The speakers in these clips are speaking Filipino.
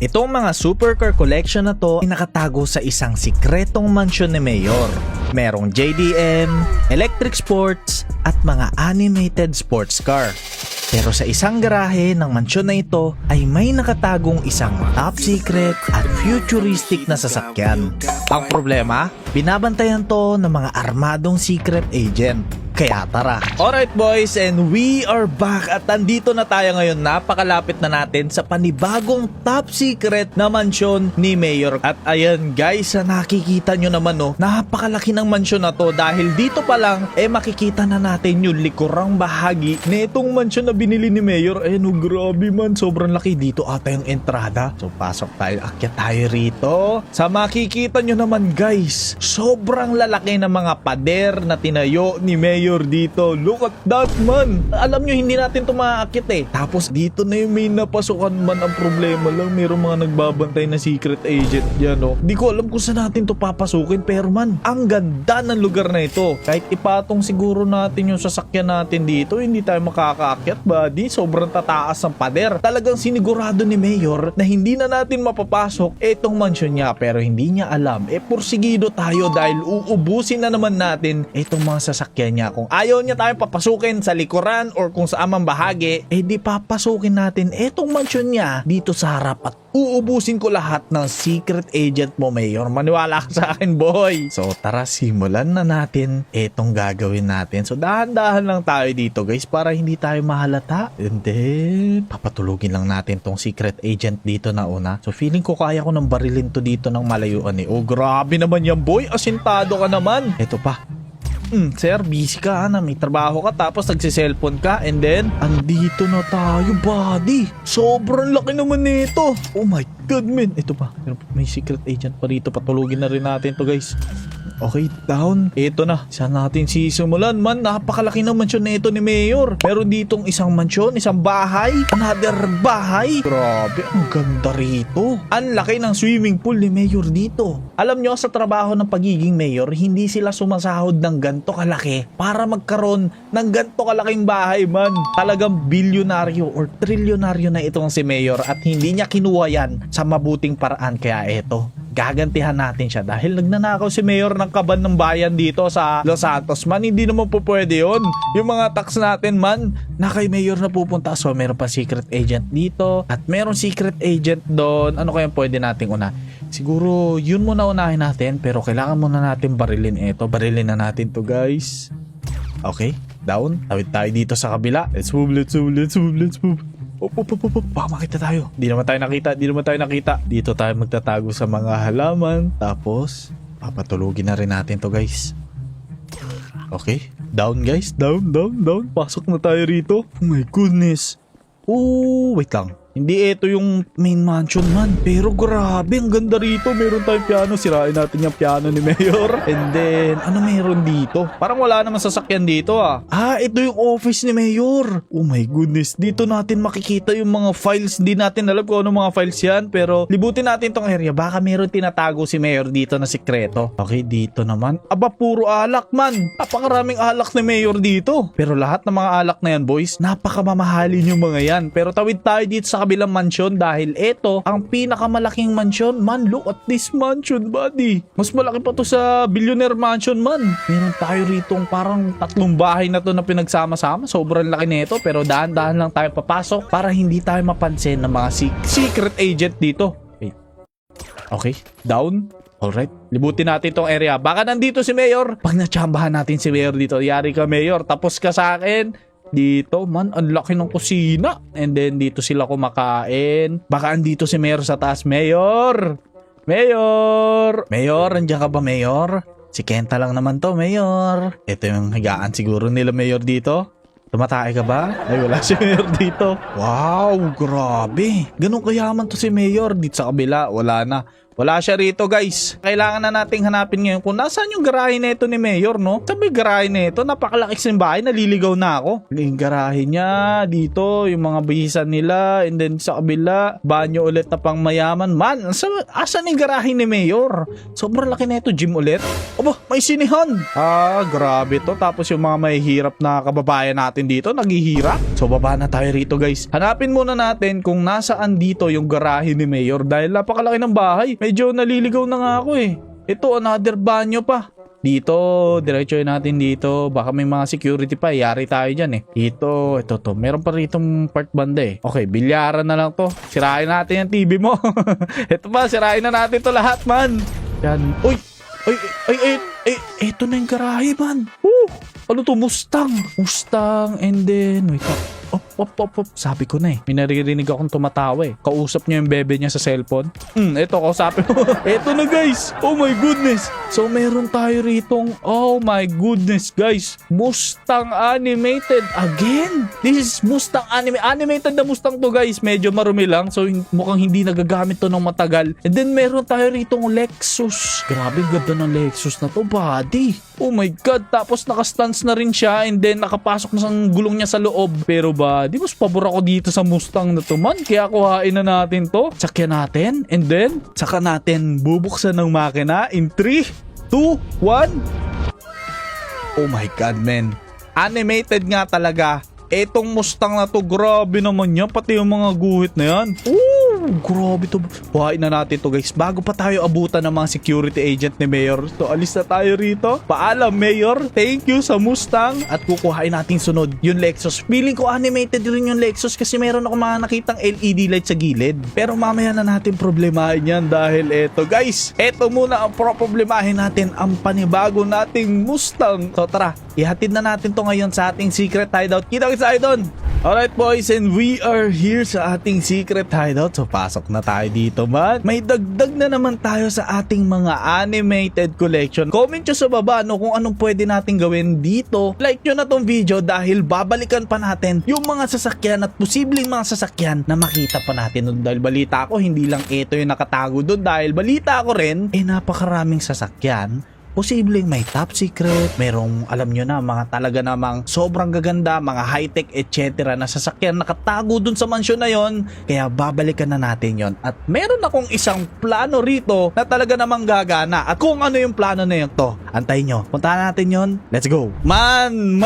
Itong mga supercar collection na to ay nakatago sa isang sikretong mansyon ni Mayor. Merong JDM, electric sports, at mga animated sports car. Pero sa isang garahe ng mansyon na ito ay may nakatagong isang top secret at futuristic na sasakyan. Ang problema, binabantayan to ng mga armadong secret agent. Kaya tara. Alright boys, and we are back at nandito na tayo ngayon. Napakalapit na natin sa panibagong top secret na mansyon ni Mayor. At ayan guys, nakikita nyo naman napakalaki ng mansyon na to dahil dito pa lang makikita na natin yung likurang bahagi na itong mansyon na binili ni Mayor. Grabe man, sobrang laki. Dito ata yung entrada. So pasok tayo, akyat tayo rito. Sa makikita nyo naman guys, sobrang lalaki ng mga pader na tinayo ni Mayor dito. Look at that man. Alam nyo, hindi natin ito maaakit Tapos dito na yung may napasukan man. Ang problema lang, mayroong mga nagbabantay na secret agent yan Di ko alam kung saan natin ito papasukin. Pero man, ang ganda ng lugar na ito. Kahit ipatong siguro natin yung sasakyan natin dito, hindi tayo makakaakyat buddy. Sobrang tataas ng pader. Talagang sinigurado ni Mayor na hindi na natin mapapasok itong mansyon niya. Pero hindi niya alam. Porsigido tayo dahil uubusin na naman natin itong mga sasakyan niya. Kung ayaw niya tayo papasukin sa likuran or kung sa amang bahagi, di papasukin natin etong mansyon niya dito sa harap at uubusin ko lahat ng secret agent mo, Mayor. Maniwala ka sa akin, boy. So tara, simulan na natin etong gagawin natin. So dahan-dahan lang tayo dito, guys, para hindi tayo mahalata. And then, papatulugin lang natin tong secret agent dito na una. So feeling ko kaya ko nang barilin to dito ng malayuan Oh, grabe naman yan, boy. Asintado ka naman. Ito pa. Sir, busy ka may trabaho ka tapos nagsiselfon ka and then andito na tayo buddy. Sobrang laki naman nito. Oh my god man. Ito pa, may secret agent pa rito. Patulugin na rin natin to guys. Okay, down. Ito na. Saan natin sisimulan man? Napakalaki ng mansyon na ito ni Mayor. Meron ditong isang mansyon, isang bahay, another bahay. Grabe, ang ganda rito. Ang laki ng swimming pool ni Mayor dito. Alam nyo, sa trabaho ng pagiging Mayor, hindi sila sumasahod ng ganto kalaki para magkaroon ng ganto kalaking bahay man. Talagang bilyonaryo or trilyonaryo na itong si Mayor at hindi niya kinuha yan sa mabuting paraan. Kaya eto, gagantihan natin siya dahil nagnanakaw si Mayor ng kaban ng bayan dito sa Los Santos man. Hindi naman po pwede yun. Yung mga tax natin man na kay Mayor na pupunta. So meron pa secret agent dito at meron secret agent doon. Ano kaya pwede nating una? Siguro yun muna unahin natin, pero kailangan muna natin barilin ito. Barilin na natin to guys. Okay, down. Tawid tayo dito sa kabila. Let's move. Baka makita tayo. Di naman tayo nakita. Dito tayo magtatago sa mga halaman. Tapos papatulugin na rin natin to guys. Okay, down guys. Down. Pasok na tayo rito. Oh my goodness. Oh, wait lang. Hindi ito yung main mansion man. Pero grabe, ang ganda rito. Meron tayong piano. Sirain natin yung piano ni Mayor. And then, ano meron dito? Parang wala naman sasakyan dito ito yung office ni Mayor. Oh my goodness. Dito natin makikita yung mga files. Hindi natin alam kung ano mga files yan. Pero libutin natin tong area. Baka meron tinatago si Mayor dito na sikreto. Okay, dito naman. Aba, puro alak man. Napakaraming alak ni Mayor dito. Pero lahat ng mga alak na yan, boys, napakamamahalin yung mga yan. Pero tawid tayo dito sa kabilang mansyon dahil ito ang pinakamalaking mansyon man. Look at this mansion buddy. Mas malaki pa to sa billionaire mansion man. Meron tayo rito parang 3 bahay na to na pinagsama-sama. Sobrang laki nito pero dahan-dahan lang tayo papasok para hindi tayo mapansin ng mga secret agent dito. Wait. Okay, down. Alright, libutin natin tong area. Baka nandito si Mayor. Pag natsambahan natin si Mayor dito, yari ka Mayor, tapos ka sa akin. Dito man, ang laki ng kusina. And then dito sila kumakain. Baka andito si Mayor sa taas. Mayor, andiyan ka ba Mayor? Si Kenta lang naman to Mayor. Ito yung higaan siguro nila Mayor dito. Tumatay ka ba? Ay, wala si Mayor dito. Wow, grabe. Ganun kayaman to si Mayor. Dito sa kabila, wala Wala siya rito guys. Kailangan na nating hanapin ngayon kung nasaan yung garahe nito ni Mayor, no? Sabi garahe nito, napakalaki ng bahay, naliligaw na ako. Yung garahe niya, dito, yung mga bihisan nila, and then sa kabila, banyo ulit na pang mayaman. Man, asan yung garahe ni Mayor? Sobrang laki na ito, gym ulit. Aba, may sinihan. Grabe to. Tapos yung mga mahihirap na kababayan natin dito, naghihirap. So baba na tayo rito guys. Hanapin muna natin kung nasaan dito yung garahe ni Mayor dahil napakalaki ng bahay. Medyo naliligaw na nga ako eh. Ito, another banyo pa. Dito, diretsoy natin dito. Baka may mga security pa. Yari tayo dyan eh. Ito. Meron pa rito part banda eh. Okay, bilyaran na lang to. Sirain natin yung TV mo. Ito pa, sirain na natin to lahat man. Yan. Uy! Ito na yung garahe man. Ano to? Mustang. And then, wait up. Op. Sabi ko na eh. May naririnig akong tumatawa eh. Kausap niya yung bebe niya sa cellphone. Eto, kausapin mo. Eto na guys. Oh my goodness. So, meron tayo ritong, oh my goodness guys. Mustang animated again. This is Mustang animated na Mustang to guys. Medyo marumi lang. So, mukhang hindi nagagamit to ng matagal. And then, meron tayo ritong Lexus. Grabe, ganda ng Lexus na to, buddy. Oh my God. Tapos, nakastance na rin siya. And then, nakapasok na sa gulong niya sa loob. Pero ba, di mas pabor ako dito sa Mustang na to man. Kaya kuhain na natin to. Sakyan natin. And then, saka natin bubuksan ng makina in 3, 2, 1. Oh my God, man. Animated nga talaga. Etong Mustang na to, grabe naman yan. Pati yung mga guhit na yan. Grabe to. Kuhain na natin to guys. Bago pa tayo abutan ng mga security agent ni Mayor. So, alis na tayo rito. Paalam, Mayor. Thank you sa Mustang. At kukuhain natin sunod yung Lexus. Feeling ko animated rin yung Lexus kasi meron ako mga nakitang LED light sa gilid. Pero mamaya na natin problemahin yan dahil eto guys. Eto muna ang problemahin natin ang panibago nating Mustang. So tara, ihatid na natin to ngayon sa ating secret hideout. Kita-kita tayo doon. Alright boys, and we are here sa ating secret hideout. So pasok na tayo dito man. May dagdag na naman tayo sa ating mga animated collection. Comment nyo sa baba kung anong pwede natin gawin dito. Like nyo na tong video dahil babalikan pa natin yung mga sasakyan at posibleng mga sasakyan na makita pa natin doon. Dahil balita ko hindi lang ito yung nakatago doon. Dahil balita ko rin napakaraming sasakyan. Posibleng may top secret, merong alam nyo na mga talaga namang sobrang gaganda, mga high-tech etc. na sasakyan nakatago dun sa mansyon na yon. Kaya babalikan na natin yon. At meron akong isang plano rito na talaga namang gagana. At kung ano yung plano na yun to, antayin nyo. Puntahan natin yon. Let's go! Man!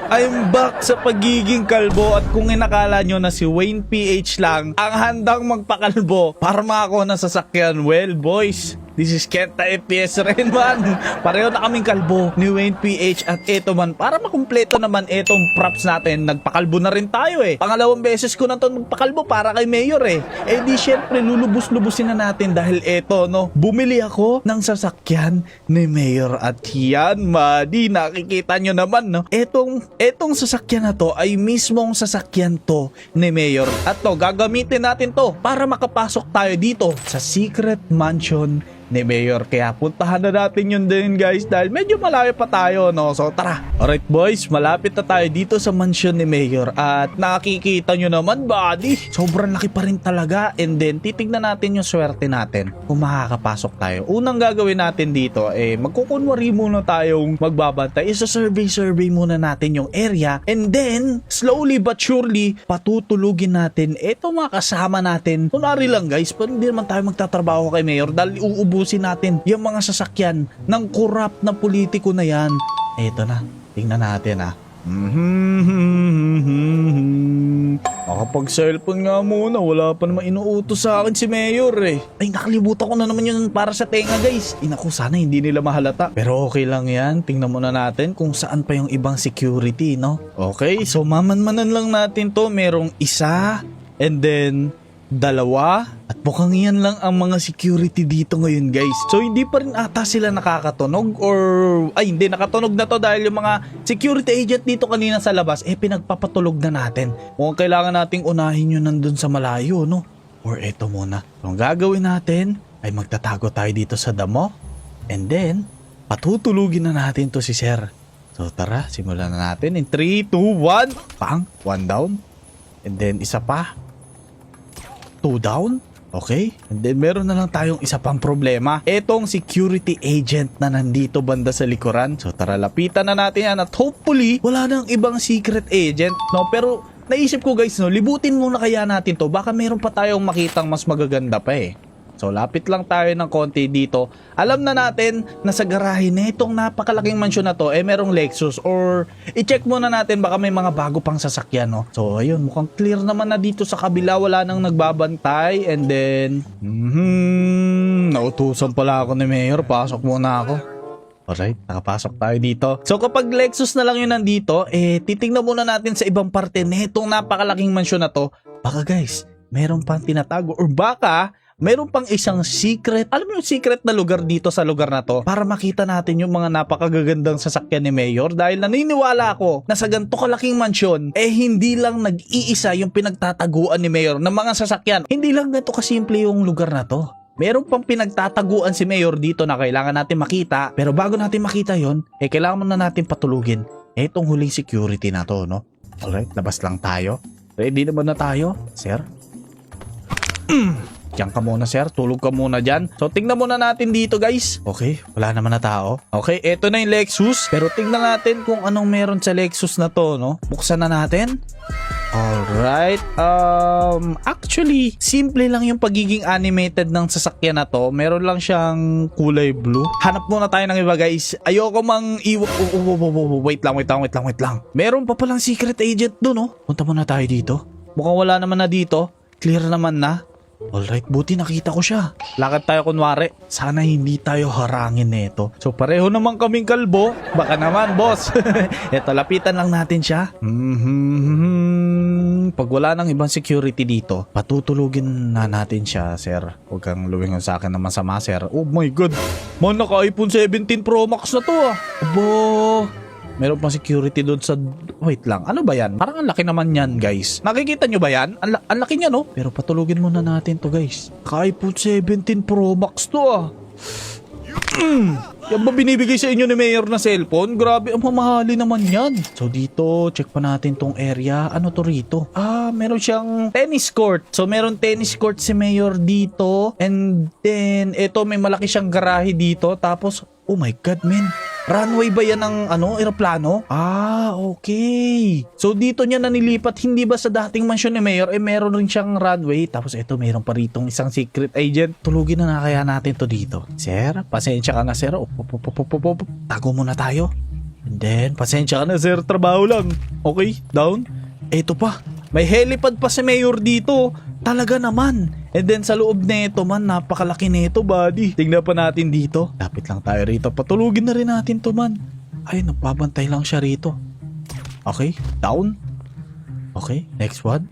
I'm back sa pagiging kalbo at kung inakala nyo na si Wayne PH lang ang handang magpakalbo para makakuha ng sasakyan, well boys, this is Kenta FPS rin man. Pareho na kaming kalbo ni Wayne PH at eto man. Para makumpleto naman etong props natin, nagpakalbo na rin tayo eh. Pangalawang beses ko na to magpakalbo para kay Mayor eh. Eh di syempre lulubos-lubusin na natin dahil eto bumili ako ng sasakyan ni Mayor at yan madi nakikita nyo naman Etong sasakyan na to ay mismong sasakyan to ni Mayor. At gagamitin natin to para makapasok tayo dito sa secret mansion ni Mayor. Kaya puntahan na natin yun din guys dahil medyo malayo pa tayo So tara. Alright boys, malapit na tayo dito sa mansion ni Mayor at nakikita nyo naman buddy, sobrang laki pa rin talaga. And then titignan natin yung swerte natin kung makakapasok tayo. Unang gagawin natin dito magkukunwari muna tayong magbabantay. Isa-survey muna natin yung area and then slowly but surely patutulugin natin eto mga kasama natin. Kunwari lang guys, pero hindi naman tayo magtatrabaho kay Mayor dahil uubusin natin yung mga sasakyan ng corrupt na politiko na yan. Eto na, tingnan natin Makapag cellphone nga muna, wala pa naman inuutos sa akin si Mayor eh. Ay nakalimutan ko na naman yun para sa tenga guys. Naku, sana hindi nila mahalata. Pero okay lang yan, tingnan muna natin kung saan pa yung ibang security Okay, so mamanmanan lang natin to. Merong isa and then dalawa at mukhang yan lang ang mga security dito ngayon guys. So hindi pa rin ata sila nakakatunog or hindi, nakatunog na to dahil yung mga security agent dito kanina sa labas pinagpapatulog na natin. Kung kailangan nating unahin yun nandun sa malayo or eto muna. So, ang gagawin natin ay magtatago tayo dito sa damo and then patutulugin na natin to si Sir. So tara, simulan na natin in 3, 2, 1. Pang, 1 down and then isa pa 2 down. Okay? And then meron na lang tayong isa pang problema. Etong security agent na nandito banda sa likuran. So tara, lapitan na natin yan at hopefully wala nang ibang secret agent, no? Pero naisip ko guys, no, libutin muna kaya natin to. Baka meron pa tayong makitang mas magaganda pa eh. So lapit lang tayo ng konti dito. Alam na natin na sa garahe na itong napakalaking mansyon na to merong Lexus, or i-check muna natin baka may mga bago pang sasakyan, no? So ayun, mukhang clear naman na dito sa kabila, wala nang nagbabantay. And then nautusan pala ako ni Mayor, pasok muna ako. Alright, nakapasok tayo dito. So kapag Lexus na lang yun nandito, titingnan muna natin sa ibang parte nitong napakalaking mansyon na to. Baka guys, meron pang tinatago, or baka meron pang isang secret, alam mo yung secret na lugar dito sa lugar na to, para makita natin yung mga napakagagandang sasakyan ni Mayor. Dahil naniniwala ako na sa ganito kalaking mansyon, hindi lang nag-iisa yung pinagtataguan ni Mayor ng mga sasakyan. Hindi lang ganito kasimple yung lugar na to. Meron pang pinagtataguan si Mayor dito na kailangan natin makita. Pero bago natin makita yon, kailangan muna natin patulugin itong huling security na to, no? Alright, labas lang tayo. Ready naman na tayo, sir? Diyan ka muna sir, tulog ka muna dyan. So tingnan muna natin dito guys. Okay, wala naman na tao. Okay, eto na yung Lexus. Pero tingnan natin kung anong meron sa Lexus na to, no? Buksan na natin. Alright, actually, simple lang yung pagiging animated ng sasakyan na to. Meron lang siyang kulay blue. Hanap muna tayo ng iba guys. Ayoko mang wait lang. Meron pa palang secret agent doon, no? Punta muna tayo dito. Mukhang wala naman na dito. Clear naman na. Alright, buti nakita ko siya. Lakad tayo kunwari. Sana hindi tayo harangin nito. So pareho naman kaming kalbo. Baka naman boss. Eto, lapitan lang natin siya. Pag wala nang ibang security dito, patutulugin na natin siya, sir. Huwag kang luwingon sa akin na masama, sir. Oh my god, man, naka iPhone 17 Pro Max na to ah. Abo, meron pang security doon sa... Wait lang, ano ba yan? Parang ang laki naman yan, guys. Nakikita nyo ba yan? Ang laki niya, no? Pero patulugin muna natin to, guys. Ka-iPhone 17 Pro Max to, ah. Yan ba binibigay sa inyo ni Mayor na cellphone? Grabe, ang mamahali naman yan. So dito, check pa natin tong area. Ano to rito? Meron siyang tennis court. So meron tennis court si Mayor dito. And then, eto, may malaki siyang garahe dito. Tapos, oh my god, man. Runway ba yan ng eroplano? Okay. So dito niya nanilipat, hindi ba sa dating mansyon ni Mayor, meron rin siyang runway. Tapos ito, meron pa ritong isang secret agent. Tulugin na kaya natin to dito. Sir, pasensya ka na sir. Tago muna tayo. And then, pasensya ka na sir, trabaho lang. Okay, down. Ito pa, may helipad pa si Mayor dito. Talaga naman. And then sa loob nito man, napakalaki nito, buddy. Tingnan pa natin dito. Lapit lang tayo rito. Patulugin na rin natin to man. Ay, nagpabantay lang siya rito. Okay, down. Okay, next one.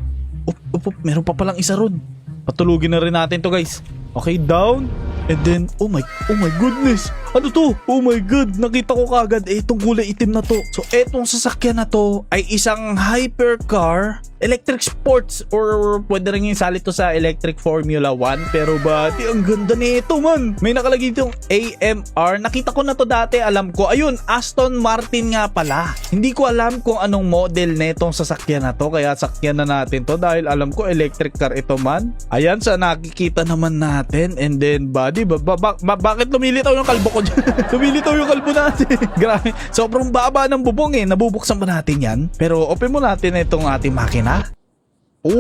Meron pa palang isa ron. Patulugin na rin natin to, guys. Okay, down. And then, oh my goodness. Ano to? Oh my god, nakita ko kagad itong kulay itim na to. So, etong sasakyan na to ay isang hypercar, electric sports, or pwede rin yung salit to sa electric Formula 1. Pero bati, ang ganda nito man. May nakalagay ditong AMR. Nakita ko na to dati, alam ko. Ayun, Aston Martin nga pala. Hindi ko alam kung anong model netong sasakyan na to, kaya sakyan na natin to dahil alam ko electric car ito man. Ayan, sa nakikita naman natin. And then, buddy, bakit lumilitaw yung kalbo ko dyan? Lumilitaw yung kalbo natin. Grabe, sobrang baba ng bubong eh. Nabubuksan ba natin yan? Pero open mo natin itong ating makina. Oh,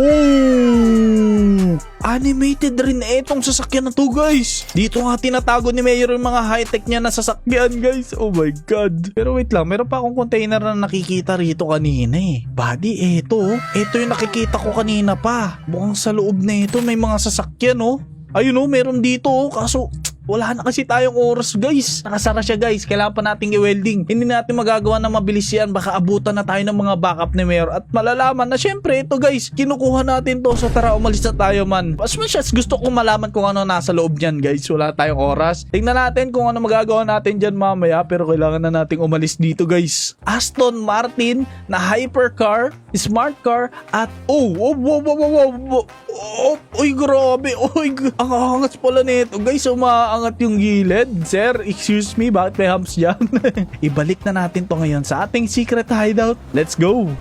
animated rin itong sasakyan na to, guys. Dito nga tinatago ni Mayor yung mga high-tech niya na sasakyan, guys. Oh my god. Pero wait lang, meron pa akong container na nakikita rito kanina eh. Buddy, ito yung nakikita ko kanina pa. Mukhang sa loob na ito may mga sasakyan, oh. Ayun, oh, meron dito, oh. Kaso wala na kasi tayong oras, guys. Nakasara siya, guys. Kailangan pa nating i-welding. Hindi natin magagawa na mabilis yan. Baka abutan na tayo ng mga backup ni Mayor. At malalaman na syempre ito, guys, kinukuha natin to. So tara, umalis na tayo, man. As much as gusto kong malaman kung ano nasa loob niyan, guys. Wala tayong oras. Tingnan natin kung ano magagawa natin dyan mamaya. Pero kailangan na nating umalis dito, guys. Aston Martin na hypercar. smart car, at oy grabe, ang angas pala nito guys, umaangat yung gilid. Sir, excuse me, bakit may humps dyan? Ibalik na natin to ngayon sa ating secret hideout. Let's go.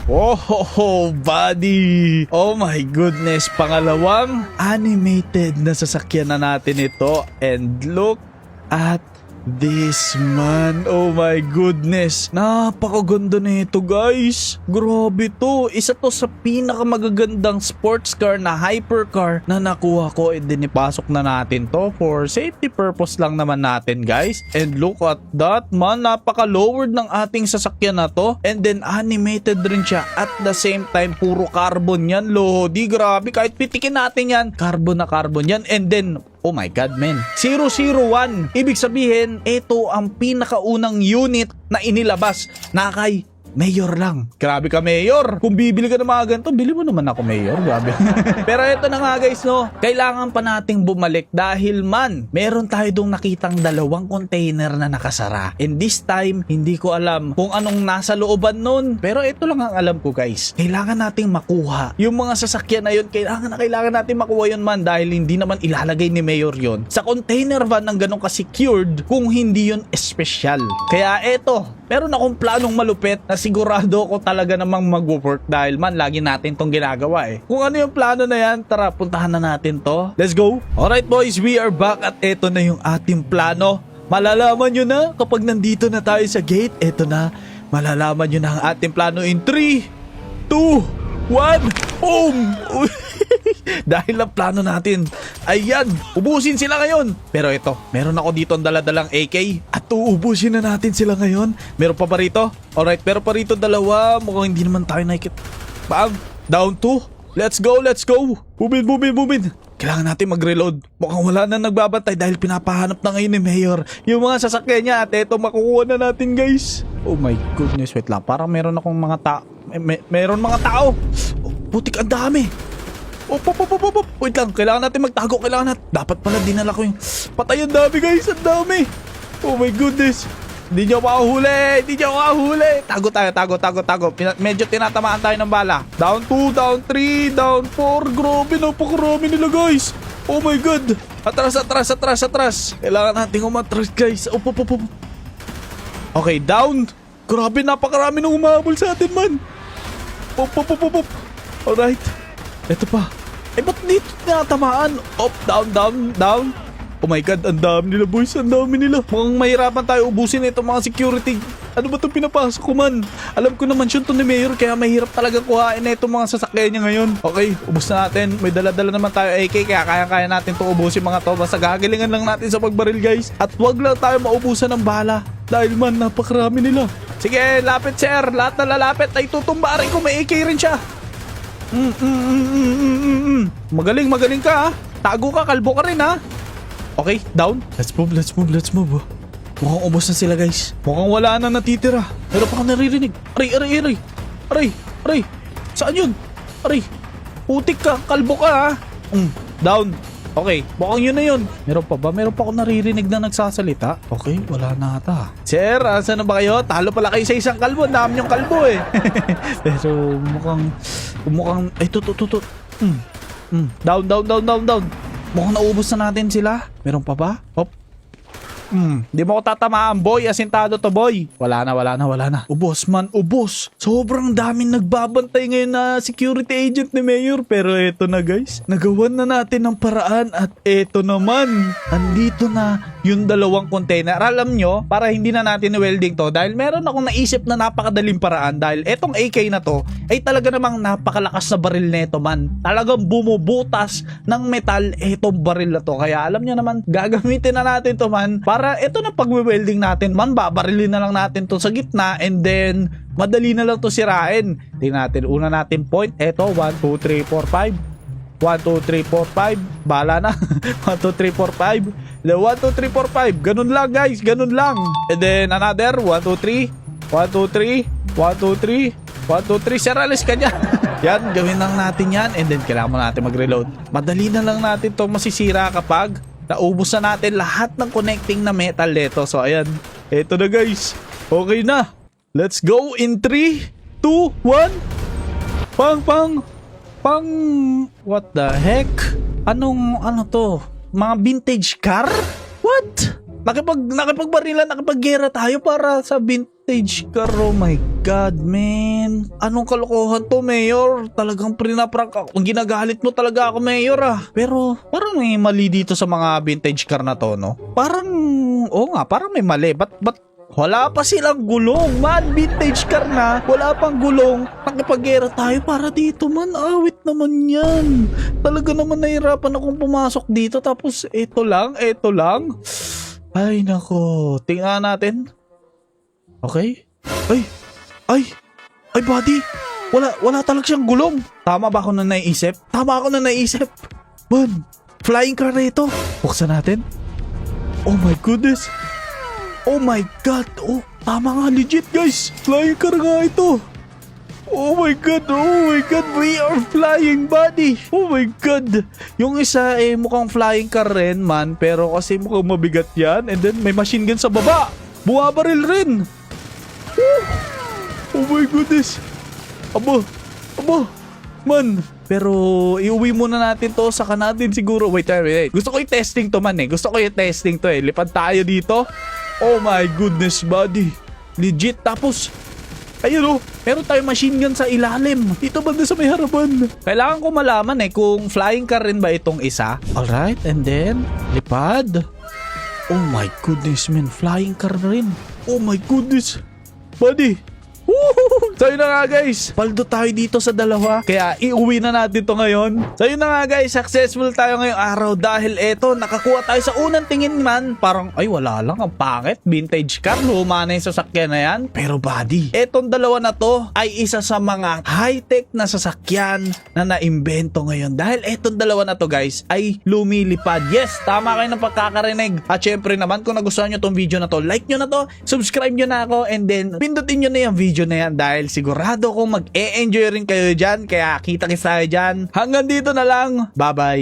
Buddy, oh my goodness, pangalawang animated na sasakyan na natin ito, and look at this man. Oh my goodness. Napakaganda nito guys. Grabe to. Isa to sa pinakamagagandang sports car na hypercar na nakuha ko, and then ipasok na natin to for safety purpose lang naman natin guys. And look at that man. Napaka-lowered ng ating sasakyan na to, and then animated rin siya. At the same time, puro carbon yan. Lodi, grabe. Kahit pitikin natin yan, carbon na carbon yan. And then oh my god man, 001. Ibig sabihin, ito ang pinakaunang unit na inilabas na kay Mayor lang. Grabe ka, Mayor. Kung bibili ka ng mga ganito, bili mo naman ako, Mayor. Grabe. Pero ito na nga guys, no, kailangan pa nating bumalik dahil man, meron tayo dong nakitang dalawang container na nakasara. And this time, hindi ko alam kung anong nasa looban nun. Pero ito lang ang alam ko guys. Kailangan nating makuha yung mga sasakyan na yun. Kailangan natin makuha yun man, dahil hindi naman ilalagay ni Mayor yun sa container van ng ganong ka-secured kung hindi yun espesyal. Kaya eto, meron akong planong malupit na sigurado ko talaga namang mag-work, dahil man lagi natin tong ginagawa eh. Kung ano yung plano na yan, tara puntahan na natin to. Let's go! Alright boys, we are back at eto na yung ating plano. Malalaman nyo na kapag nandito na tayo sa gate. Eto na, malalaman nyo na ang ating plano in 3, 2, 1, boom! Dahil ang plano natin, ayan, ubusin sila ngayon. Pero ito, meron ako dito ang daladalang AK at uubusin na natin sila ngayon. Meron pa ba rito? Alright, meron pa rito dalawa. Mukhang hindi naman tayo nakikit. Bang, down 2. Let's go, let's go. Bubin. Kailangan natin mag-reload. Mukhang wala na nagbabantay dahil pinapahanap na ngayon ni Mayor yung mga sasakyan niya, at eto makukuha na natin guys. Oh my goodness, wait lang. Parang meron akong mga tao. Meron mga tao. Putik, ang dami. Wait lang, kailangan natin magtago. Dapat pala dinala ko yung patay. Ang dami guys, ang dami. Oh my goodness. Hindi nyo makahuli. Tago tayo. Medyo tinatamaan tayo ng bala. Down 2, down 3, down 4. Grabe, napakarami nila guys. Oh my god. Atras. Kailangan natin umatras guys. Okay, down. Grabe, napakarami nung umahabol sa atin man. Alright. Ito pa. Ba't dito tinatamaan? Down. Oh my god, ang dami nila boys, ang dami nila. Mukhang mahirapan tayo ubusin itong mga security. Ano ba itong pinapasok ko man? Alam ko naman yun to ni Mayor, kaya mahirap talaga kuhain na itong mga sasakyan niya ngayon. Okay, ubus na natin. May dala-dala naman tayo AK, kaya kaya natin itong ubusin mga to. Basta gagalingan lang natin sa pagbaril guys. At wag lang tayo maubusan ng bala, dahil man napakarami nila. Sige, lapit sir. Lahat na lalapit ay tutumbarin ko. May AK rin siya. Magaling ka ha. Tago ka, kalbo ka rin ha. Okay, down. Let's move. Mukhang ubos na sila guys. Mukhang wala na natitira. Pero pa ako naririnig. Aray. Saan yun? Aray. Putik ka, kalbo ka ha. Down. Okay, mukhang yun na yun. Meron pa ba? Meron pa ako naririnig na nagsasalita. Okay, wala na ata. Sir, asan na ba kayo? Talo pala kayo sa isang kalbo. Ang dami yung kalbo eh. Pero mukhang ay tutut. Down. Mukhang naubos na natin sila. Meron pa ba? Hop. Di mo ko tatamaan boy. Asintado to boy. Wala na. Ubos man, ubos. Sobrang daming nagbabantay ngayon na security agent ni Mayor. Pero eto na guys, nagawan na natin ng paraan. At eto naman, andito na yung dalawang container. Alam nyo, para hindi na natin welding to, dahil meron akong naisip na napakadaling paraan. Dahil etong AK na to ay talaga namang napakalakas na baril neto man. Talagang bumubutas ng metal etong baril na to. Kaya alam nyo naman, gagamitin na natin to man. Para ito na pag-welding natin man, babarilin na lang natin to sa gitna, and then madali na lang to sirain. Tingnan natin, una natin point. Eto, 1, 2, 3, 4, 5. 1, 2, 3, 4, 5. Bala na. 1, 2, 3, 4, 5. 1, 2, 3, 4, 5. Ganun lang guys, ganun lang. And then another, 1, 2, 3. 1, 2, 3. 1, 2, 3. 1, 2, 3. Seralis ka dyan. Yan, gawin lang natin yan. And then kailangan mo natin mag-reload. Madali na lang natin to masisira kapag naubos na natin lahat ng connecting na metal dito. So ayan, eto na guys. Okay na. Let's go in 3, 2, 1. Pang, what the heck? Ano to? Mga vintage car? What? Nakipagbarilan, nakipaggera tayo para sa vintage car. Oh my God, man. Anong kalokohan to, Mayor? Talagang prinaprank ako. Ginagalit mo talaga ako, Mayor, ah. Pero, parang may mali dito sa mga vintage car na to, no? Parang, parang may mali. Ba't wala pa silang gulong, man. Vintage car na, wala pang gulong. Nakipaggera tayo para dito, man. Awit naman yan. Talaga naman nahirapan akong pumasok dito. Tapos, eto lang. Ay, nako. Tingnan natin. Okay. Ay, buddy. Wala talaga siyang gulong. Tama ba ako na naisip? Man, flying car na ito. Buksan natin. Oh my goodness. Oh my God. Oh, tama nga, legit guys. Flying car nga ito. Oh my God, we are flying, buddy. Oh my God. Yung isa mukhang flying car rin, man. Pero kasi mukhang mabigat yan. And then may machine gun sa baba. Buwabaril rin. Oh my goodness. Aba. Man. Pero iuwi muna natin to. Saka natin siguro. Wait. Gusto ko i-testing to, man. Lipad tayo dito. Oh my goodness, buddy. Legit. Tapos ayun meron tayong machine gun sa ilalim. Dito banda sa may harapan. Kailangan ko malaman kung flying car rin ba itong isa. Alright, and then lipad. Oh my goodness, man. Flying car na rin. Oh my goodness, buddy. Woohoo! So yun na nga guys, paldo tayo dito sa dalawa. Kaya iuwi na natin to ngayon. So yun na nga guys, successful tayo ngayong araw. Dahil eto, nakakuha tayo sa unang tingin, man. Parang ay wala lang, ang pangit. Vintage car, luma na yung sasakyan na yan. Pero buddy, etong dalawa na to ay isa sa mga high-tech na sasakyan na naimbento ngayon. Dahil etong dalawa na to guys ay lumilipad. Yes, tama kayo ng pagkakarinig. At syempre naman, kung nagustuhan nyo tong video na to, like nyo na to, subscribe nyo na ako, and then pindutin nyo na yung video na yan dahil sigurado kong mag-e-enjoy rin kayo dyan. Kaya kita-kits tayo dyan. Hanggang dito na lang. Bye-bye.